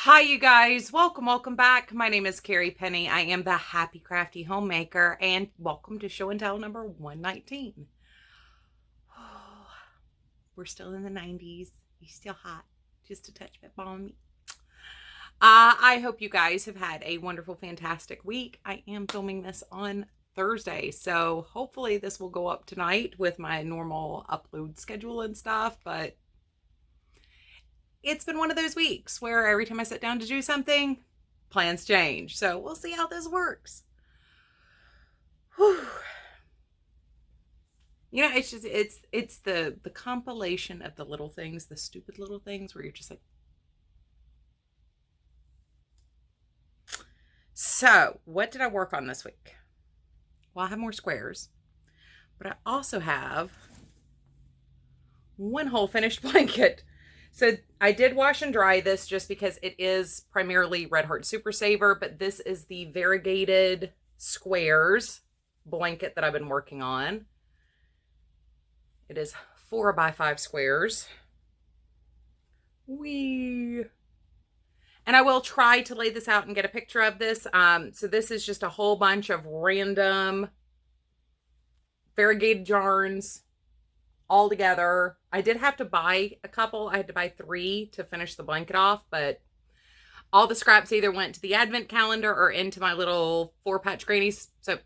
Hi, you guys. Welcome back. My name is Carrie Penny. I am the Happy Crafty Homemaker, and welcome to show and tell number 119. Oh, we're still in the 90s. He's still hot. Just a touch bit balmy. I hope you guys have had a wonderful, fantastic week. I am filming this on Thursday, so hopefully this will go up tonight with my normal upload schedule and stuff, but it's been one of those weeks where every time I sit down to do something, plans change. So we'll see how this works. Whew. You know, it's the compilation of the little things, the stupid little things where you're just like. So what did I work on this week? Well, I have more squares, but I also have one whole finished blanket. So I did wash and dry this just because it is primarily Red Heart Super Saver, but this is the Variegated squares blanket that I've been working on. It is 4x5 squares. And I will try to lay this out and get a picture of this. So this is just a whole bunch of random variegated yarns all together. I did have to buy a couple. I had to buy 3 to finish the blanket off, but all the scraps either went to the advent calendar or into my little 4-patch grannies. So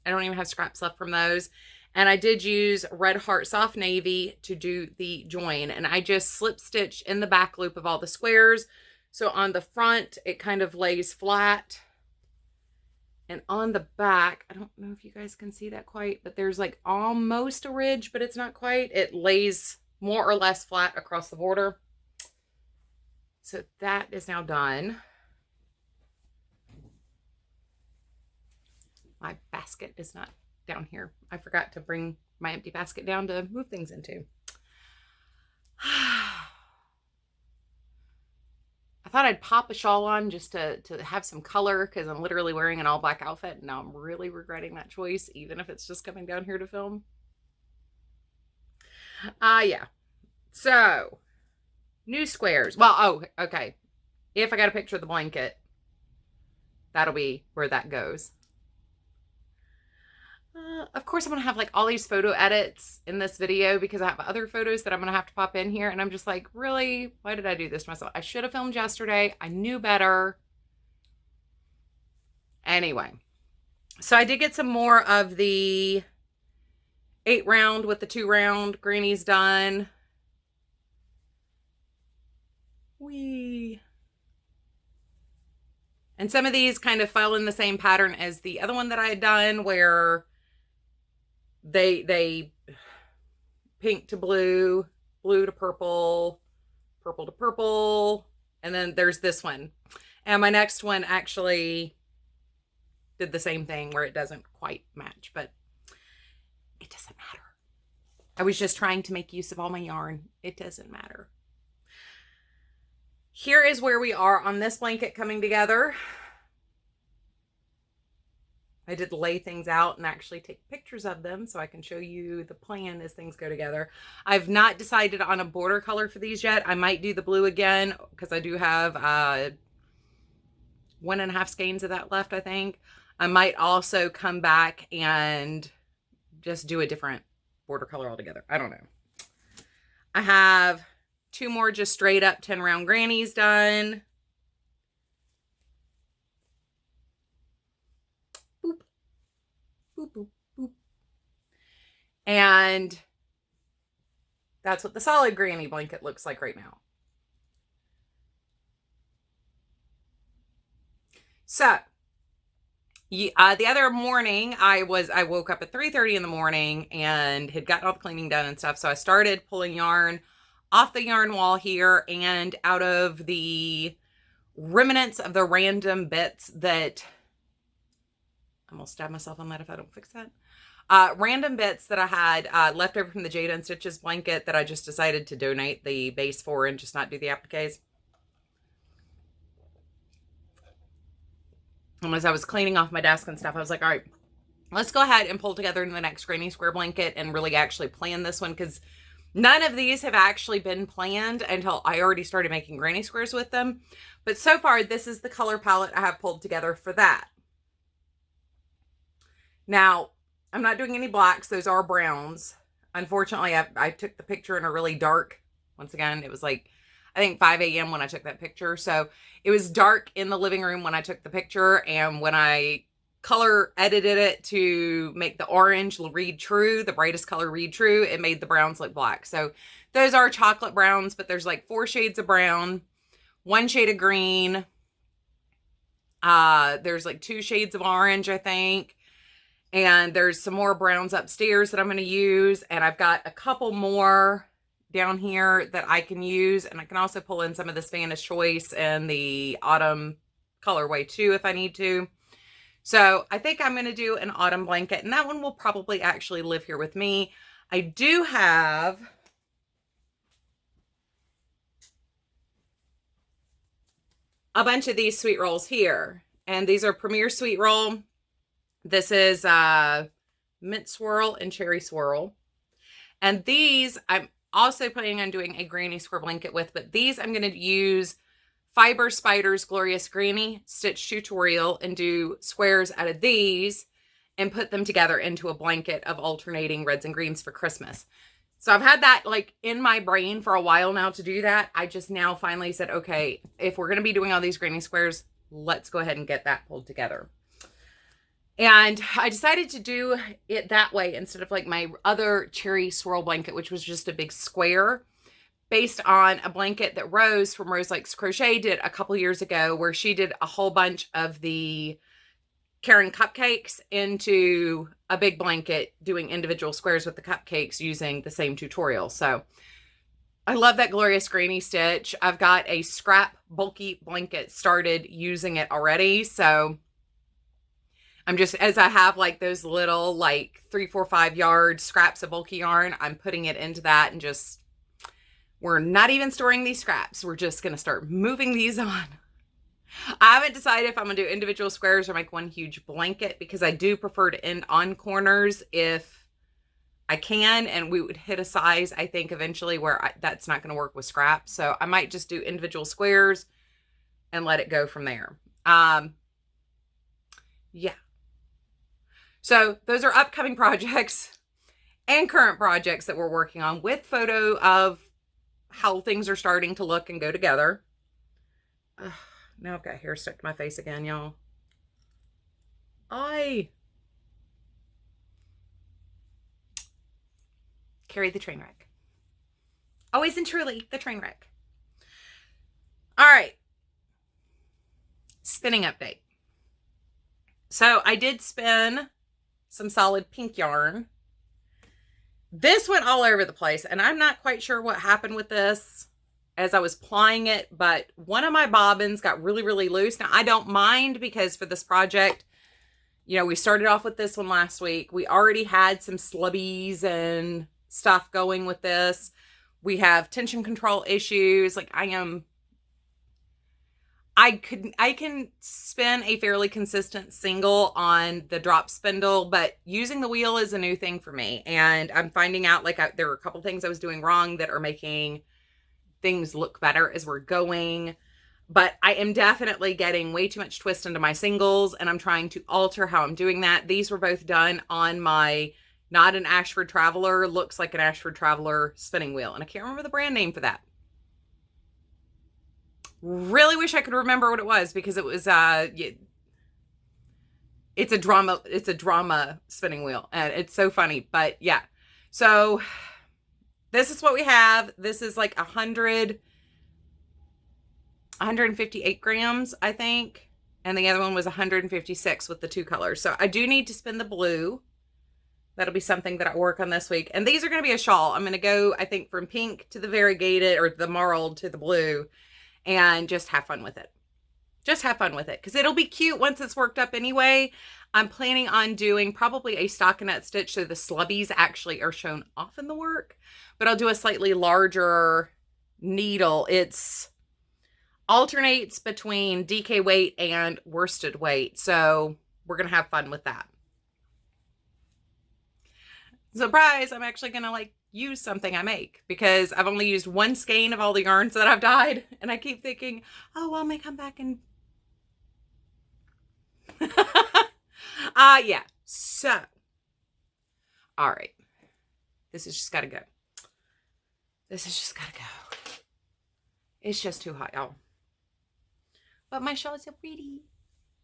I don't even have scraps left from those. And I did use Red Heart Soft Navy to do the join. And I just slip stitched in the back loop of all the squares. So on the front, it kind of lays flat. And on the back, I don't know if you guys can see that quite, but there's like almost a ridge, but it's not quite. It lays more or less flat across the border. So that is now done. My basket is not down here. I forgot to bring my empty basket down to move things into. I thought I'd pop a shawl on just to have some color because I'm literally wearing an all black outfit. And now I'm really regretting that choice, even if it's just coming down here to film. Yeah. So, new squares. Well, oh, okay. If I got a picture of the blanket, that'll be where that goes. Of course, I'm going to have like all these photo edits in this video because I have other photos that I'm going to have to pop in here. And I'm just like, really? Why did I do this to myself? I should have filmed yesterday. I knew better. Anyway, so I did get some more of the 8 round with the 2 round grannies done. And some of these kind of fell in the same pattern as the other one that I had done where they pink to blue, blue to purple, purple to purple, and then there's this one. And my next one actually did the same thing where it doesn't quite match, but it doesn't matter. I was just trying to make use of all my yarn. It doesn't matter. Here is where we are on this blanket coming together. I did lay things out and actually take pictures of them so I can show you the plan as things go together. I've not decided on a border color for these yet. I might do the blue again because I do have 1.5 skeins of that left, I think. I might also come back and just do a different border color altogether. I don't know. I have 2 more just straight up 10 round grannies done. Boop. Boop, boop, boop. And that's what the solid granny blanket looks like right now. So, the other morning, I woke up at 3:30 in the morning and had gotten all the cleaning done and stuff. So I started pulling yarn off the yarn wall here and out of the remnants of the random bits that I'm gonna stab myself on that if I don't fix that. Random bits that I had left over from the Jada and Stitches blanket that I just decided to donate the base for and just not do the appliques. And as I was cleaning off my desk and stuff, I was like, all right, let's go ahead and pull together the next granny square blanket and really actually plan this one because None of these have actually been planned until I already started making granny squares with them. But so far, this is the color palette I have pulled together for that. Now, I'm not doing any blacks. Those are browns. Unfortunately, I took the picture in a really dark, once again, it was like, I think 5 a.m. when I took that picture. So it was dark in the living room when I took the picture. And when I color edited it to make the orange read true, the brightest color read true, it made the browns look black. So those are chocolate browns, but there's like 4 shades of brown, 1 shade of green. There's like 2 shades of orange, I think. And there's some more browns upstairs that I'm going to use. And I've got a couple more down here that I can use. And I can also pull in some of the Spanish Choice and the Autumn colorway too, if I need to. So I think I'm going to do an autumn blanket. And that one will probably actually live here with me. I do have a bunch of these sweet rolls here. And these are Premier Sweet Roll. This is Mint Swirl and Cherry Swirl. And these I'm also planning on doing a granny square blanket with, but these I'm going to use Fiber Spider's Glorious Granny Stitch Tutorial and do squares out of these and put them together into a blanket of alternating reds and greens for Christmas. So I've had that like in my brain for a while now to do that. I just now finally said, okay, if we're going to be doing all these granny squares, let's go ahead and get that pulled together. And I decided to do it that way instead of like my other cherry swirl blanket, which was just a big square, based on a blanket that Rose from Rose Likes Crochet did a couple years ago, where she did a whole bunch of the Karen cupcakes into a big blanket, doing individual squares with the cupcakes using the same tutorial. So I love that Glorious Granny stitch. I've got a scrap bulky blanket started using it already. So I'm just, as I have like those little like 3, 4, 5 yard scraps of bulky yarn, I'm putting it into that and just, we're not even storing these scraps. We're just going to start moving these on. I haven't decided if I'm going to do individual squares or make one huge blanket, because I do prefer to end on corners if I can. And we would hit a size, I think, eventually where that's not going to work with scraps. So I might just do individual squares and let it go from there. Yeah. So those are upcoming projects and current projects that we're working on, with photo of how things are starting to look and go together. Now I've got hair stuck to my face again, y'all. Carrie the train wreck. Always and truly the train wreck. All right. Spinning update. So I did spin some solid pink yarn. This went all over the place, and I'm not quite sure what happened with this as I was plying it, but one of my bobbins got really, really loose. Now, I don't mind, because for this project, you know, we started off with this one last week. We already had some slubbies and stuff going with this. We have tension control issues. Like I can spin a fairly consistent single on the drop spindle, but using the wheel is a new thing for me. And I'm finding out like there were a couple things I was doing wrong that are making things look better as we're going. But I am definitely getting way too much twist into my singles, and I'm trying to alter how I'm doing that. These were both done on my not an Ashford Traveler, looks like an Ashford Traveler spinning wheel. And I can't remember the brand name for that. Really wish I could remember what it was, because it was it's a drama spinning wheel, and it's so funny. But yeah, so this is what we have. This is like 158 grams, I think, and the other one was 156 with the 2 colors. So I do need to spin the blue. That'll be something that I work on this week. And these are going to be a shawl. I'm going to go, I think, from pink to the variegated, or the marled to the blue, and just have fun with it. Just have fun with it, because it'll be cute once it's worked up anyway. I'm planning on doing probably a stockinette stitch, so the slubbies actually are shown off in the work, but I'll do a slightly larger needle. It's alternates between DK weight and worsted weight, so we're going to have fun with that. Surprise, I'm actually going to like use something I make, because I've only used one skein of all the yarns that I've dyed, and I keep thinking, oh, well, I may come back and yeah. So, all right. This has just got to go. This has just got to go. It's just too hot, y'all. But my shawl is so pretty.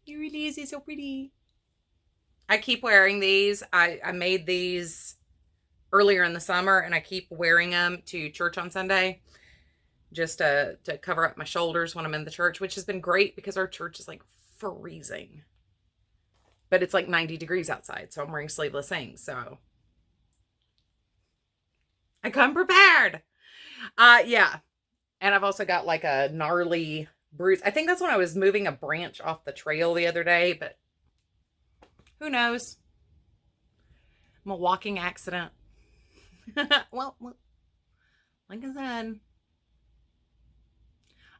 It really is. It's so pretty. I keep wearing these. I made these earlier in the summer, and I keep wearing them to church on Sunday just to cover up my shoulders when I'm in the church, which has been great because our church is like freezing. But it's like 90 degrees outside, so I'm wearing sleeveless things. So I come prepared. Yeah. And I've also got like a gnarly bruise. I think that's when I was moving a branch off the trail the other day, but who knows? I'm a walking accident. well, like I said,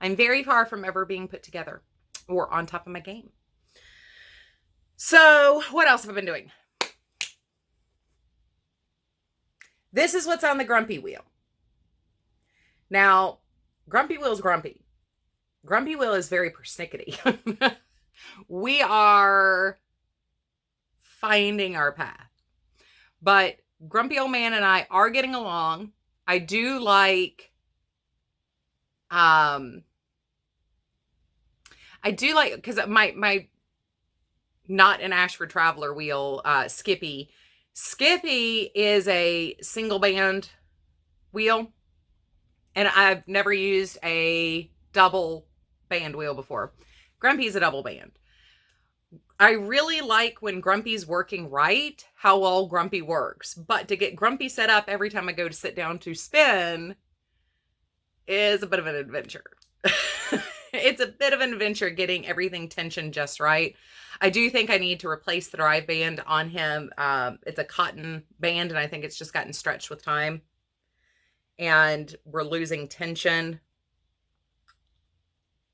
I'm very far from ever being put together or on top of my game. So what else have I been doing? This is what's on the grumpy wheel. Now, grumpy wheel is grumpy. Grumpy wheel is very persnickety. We are finding our path. But grumpy old man and I are getting along. I do like, because my not an Ashford Traveler wheel, Skippy is a single band wheel, and I've never used a double band wheel before. Grumpy's a double band. I really like when Grumpy's working right, how well Grumpy works, but to get Grumpy set up every time I go to sit down to spin is a bit of an adventure. It's a bit of an adventure getting everything tensioned just right. I do think I need to replace the drive band on him. It's a cotton band, and I think it's just gotten stretched with time. And we're losing tension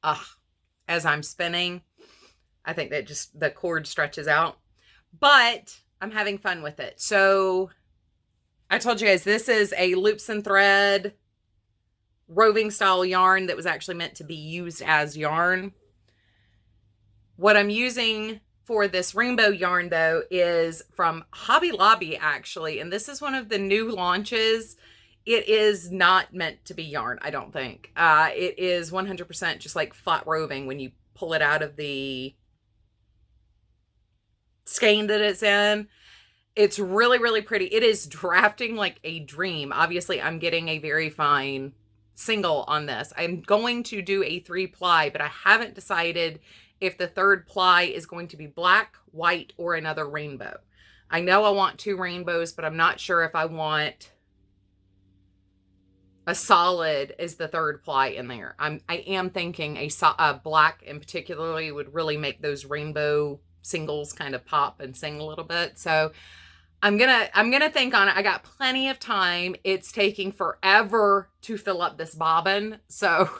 as I'm spinning. I think that just the cord stretches out. But I'm having fun with it. So I told you guys, this is a loops and thread roving style yarn that was actually meant to be used as yarn. What I'm using for this rainbow yarn, though, is from Hobby Lobby, actually. And this is one of the new launches. It is not meant to be yarn, I don't think. It is 100% just like flat roving when you pull it out of the skein that it's in. It's really, really pretty. It is drafting like a dream. Obviously, I'm getting a very fine single on this. I'm going to do a 3-ply, but I haven't decided if the 3rd ply is going to be black, white, or another rainbow. I know I want 2 rainbows, but I'm not sure if I want a solid as the 3rd ply in there. I am thinking a black in particularly would really make those rainbow singles kind of pop and sing a little bit. So I'm gonna think on it. I got plenty of time. It's taking forever to fill up this bobbin, so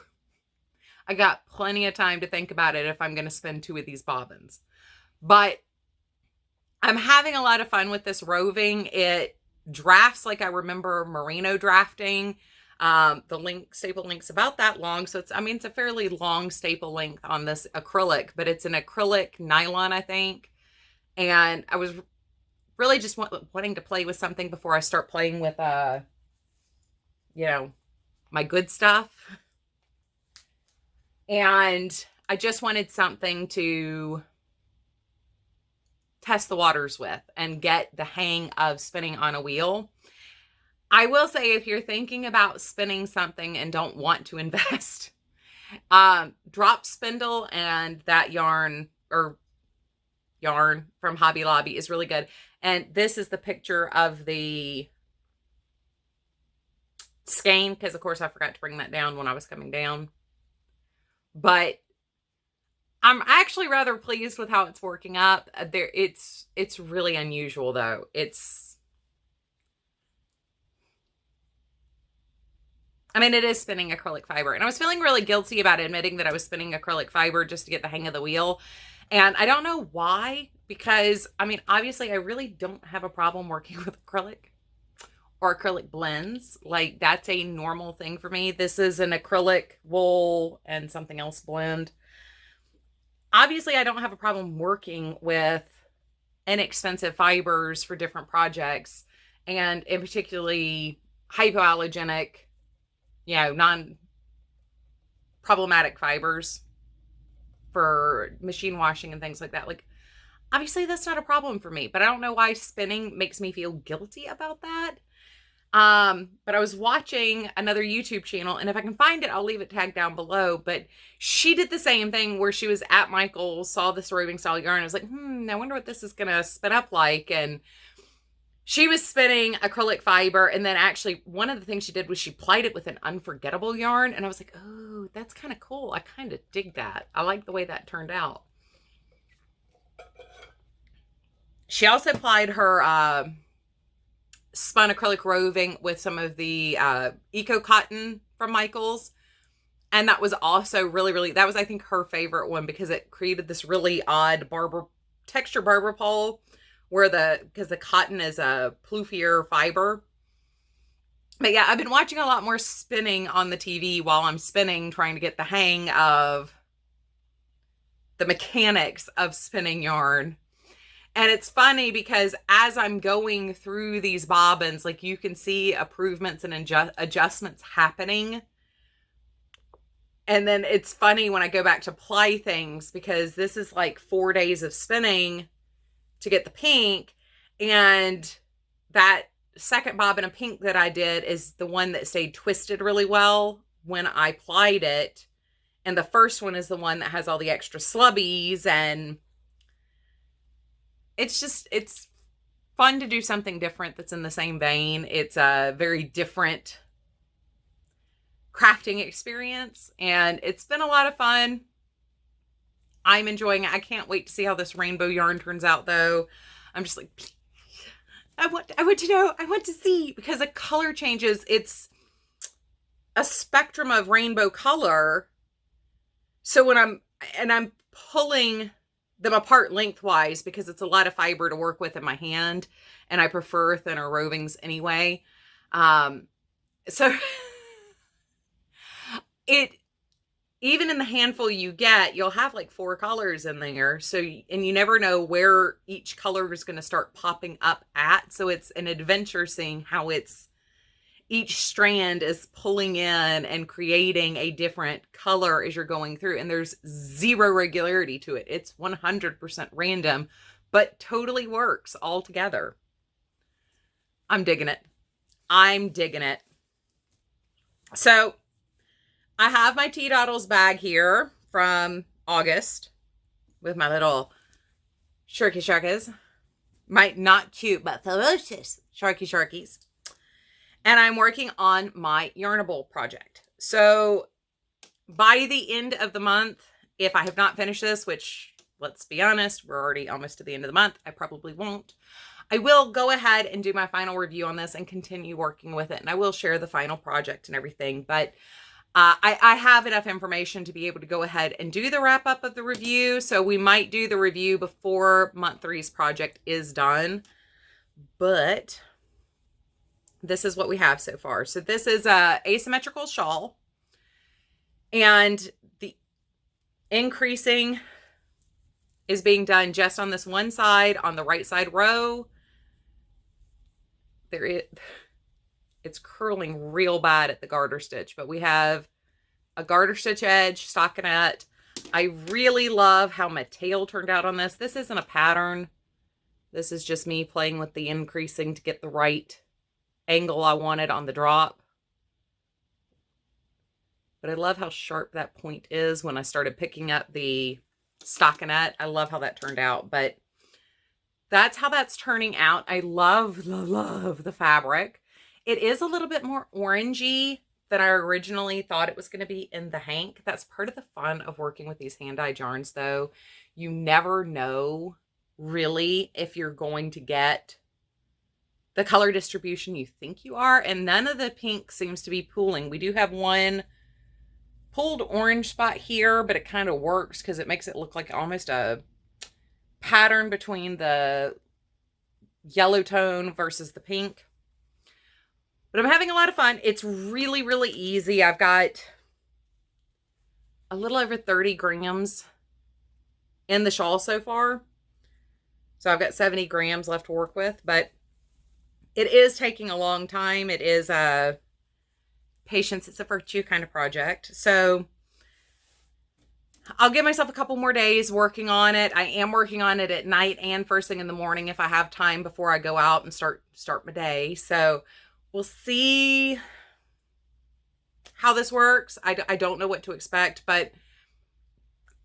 I got plenty of time to think about it if I'm gonna spend 2 of these bobbins. But I'm having a lot of fun with this roving. It drafts like I remember Merino drafting. The staple link's about that long, so it's a fairly long staple length on this acrylic, but it's an acrylic nylon, I think. And I was really just wanting to play with something before I start playing with, my good stuff. And I just wanted something to test the waters with and get the hang of spinning on a wheel. I will say, if you're thinking about spinning something and don't want to invest, drop spindle and that yarn from Hobby Lobby is really good. And this is the picture of the skein, because of course I forgot to bring that down when I was coming down. But I'm actually rather pleased with how it's working up. It's really unusual, though. It is spinning acrylic fiber. And I was feeling really guilty about admitting that I was spinning acrylic fiber just to get the hang of the wheel. And I don't know why, because, obviously I really don't have a problem working with acrylic or acrylic blends. Like, that's a normal thing for me. This is an acrylic wool and something else blend. Obviously, I don't have a problem working with inexpensive fibers for different projects, and in particularly hypoallergenic, non-problematic fibers for machine washing and things like that. Like, obviously that's not a problem for me, but I don't know why spinning makes me feel guilty about that. But I was watching another YouTube channel, and if I can find it, I'll leave it tagged down below. But she did the same thing where she was at Michael's, saw this roving style yarn. I was like, I wonder what this is going to spin up like. And she was spinning acrylic fiber. And then actually one of the things she did was she plied it with an unforgettable yarn. And I was like, oh, that's kind of cool. I kind of dig that. I like the way that turned out. She also plied her, spun acrylic roving with some of the eco cotton from Michael's, and that was also really, that was, I think, her favorite one, because it created this really odd texture barber pole where because the cotton is a fluffier fiber. But yeah, I've been watching a lot more spinning on the TV while I'm spinning, trying to get the hang of the mechanics of spinning yarn. And it's funny because as I'm going through these bobbins, like, you can see improvements and adjustments happening. And then it's funny when I go back to ply things, because this is like 4 days of spinning to get the pink. And that second bobbin of pink that I did is the one that stayed twisted really well when I plied it. And the first one is the one that has all the extra slubbies, and it's fun to do something different that's in the same vein. It's a very different crafting experience, and it's been a lot of fun. I'm enjoying it. I can't wait to see how this rainbow yarn turns out, though. I'm just like, I want to know. I want to see, because the color changes. It's a spectrum of rainbow color. So when I'm pulling them apart lengthwise, because it's a lot of fiber to work with in my hand, and I prefer thinner rovings anyway. So even in the handful you get, you'll have like 4 colors in there. So, and you never know where each color is going to start popping up at. So it's an adventure seeing how each strand is pulling in and creating a different color as you're going through. And there's zero regularity to it. It's 100% random, but totally works all together. I'm digging it. I'm digging it. So I have my Tea Doddles bag here from August with my little sharkies. My not cute, but ferocious sharkies. And I'm working on my Yarnable project. So by the end of the month, if I have not finished this, which, let's be honest, we're already almost to the end of the month, I probably won't. I will go ahead and do my final review on this and continue working with it. And I will share the final project and everything. But I have enough information to be able to go ahead and do the wrap up of the review. So we might do the review before month 3's project is done. But this is what we have so far. So this is a asymmetrical shawl, and the increasing is being done just on this one side, on the right side row. It's curling real bad at the garter stitch, but we have a garter stitch edge, stockinette. I really love how my tail turned out on this. This isn't a pattern. This is just me playing with the increasing to get the right angle I wanted on the drop. But I love how sharp that point is when I started picking up the stockinette. I love how that turned out, but that's how that's turning out. I love the fabric. It is a little bit more orangey than I originally thought it was going to be in the hank. That's part of the fun of working with these hand-dyed yarns, though. You never know really if you're going to get the color distribution you think you are, and none of the pink seems to be pooling. We do have one pulled orange spot here, but it kind of works because it makes it look like almost a pattern between the yellow tone versus the pink. But I'm having a lot of fun. It's really, really easy. I've got a little over 30 grams in the shawl so far. So I've got 70 grams left to work with, but it is taking a long time. It is a patience, it's a virtue kind of project. So I'll give myself a couple more days working on it. I am working on it at night and first thing in the morning if I have time before I go out and start my day. So we'll see how this works. I don't know what to expect, but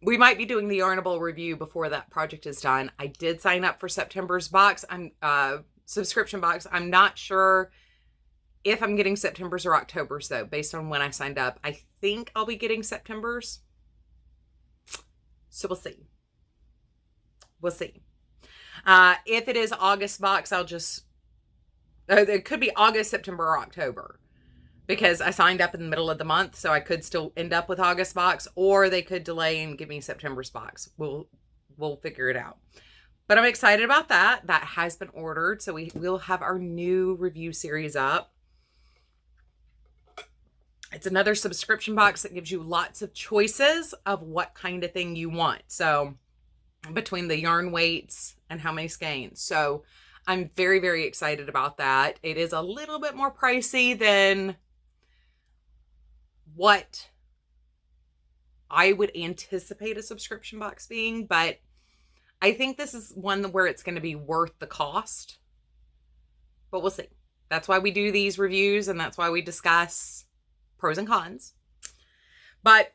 we might be doing the Yarnable review before that project is done. I did sign up for September's box. Subscription box. I'm not sure if I'm getting September's or October's though, based on when I signed up. I think I'll be getting September's. So we'll see. We'll see. If it is August box, I'll just, it could be August, September, or October, because I signed up in the middle of the month, so I could still end up with August box, or they could delay and give me September's box. We'll figure it out. But I'm excited about that. That has been ordered, so we'll have our new review series up. It's another subscription box that gives you lots of choices of what kind of thing you want. So between the yarn weights and how many skeins. So I'm very, very excited about that. It is a little bit more pricey than what I would anticipate a subscription box being, but I think this is one where it's going to be worth the cost. But we'll see. That's why we do these reviews, and that's why we discuss pros and cons. But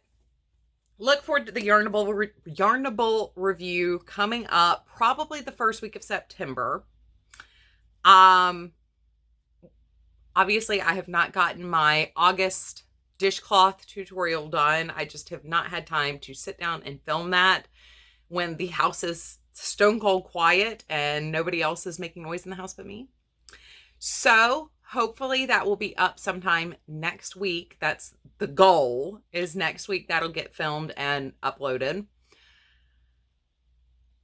look forward to the Yarnable review coming up probably the first week of September. Obviously I have not gotten my August dishcloth tutorial done. I just have not had time to sit down and film that when the house is stone cold quiet and nobody else is making noise in the house but me. So hopefully that will be up sometime next week. That's the goal, is next week that'll get filmed and uploaded.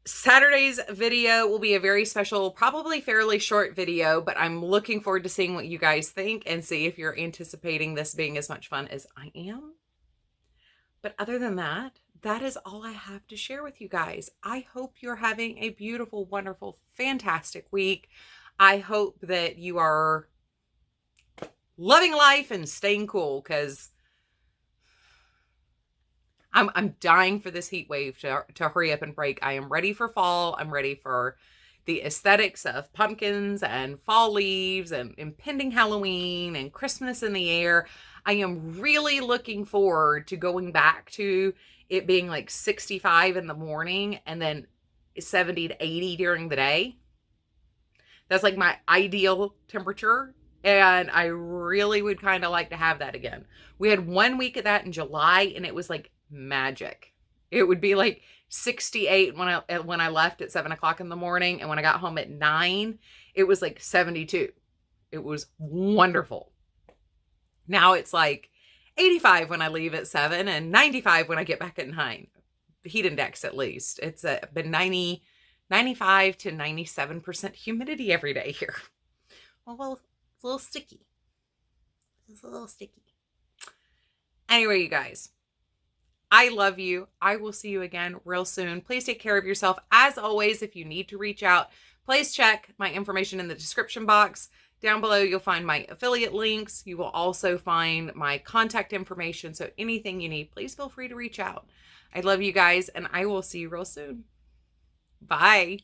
Saturday's video will be a very special, probably fairly short video, but I'm looking forward to seeing what you guys think and see if you're anticipating this being as much fun as I am. But other than that, that is all I have to share with you guys. I hope you're having a beautiful, wonderful, fantastic week. I hope that you are loving life and staying cool, because I'm dying for this heat wave to hurry up and break. I am ready for fall. I'm ready for the aesthetics of pumpkins and fall leaves and impending Halloween and Christmas in the air. I am really looking forward to going back to it being like 65 in the morning and then 70 to 80 during the day. That's like my ideal temperature. And I really would kind of like to have that again. We had 1 week of that in July and it was like magic. It would be like 68 when I left at 7 o'clock in the morning. And when I got home at 9, it was like 72. It was wonderful. Now it's like 85 when I leave at 7 and 95 when I get back at 9. The heat index, at least. It's been 95 to 97% humidity every day here. Well, it's a little sticky. It's a little sticky. Anyway, you guys, I love you. I will see you again real soon. Please take care of yourself. As always, if you need to reach out, please check my information in the description box. Down below, you'll find my affiliate links. You will also find my contact information. So anything you need, please feel free to reach out. I love you guys, and I will see you real soon. Bye.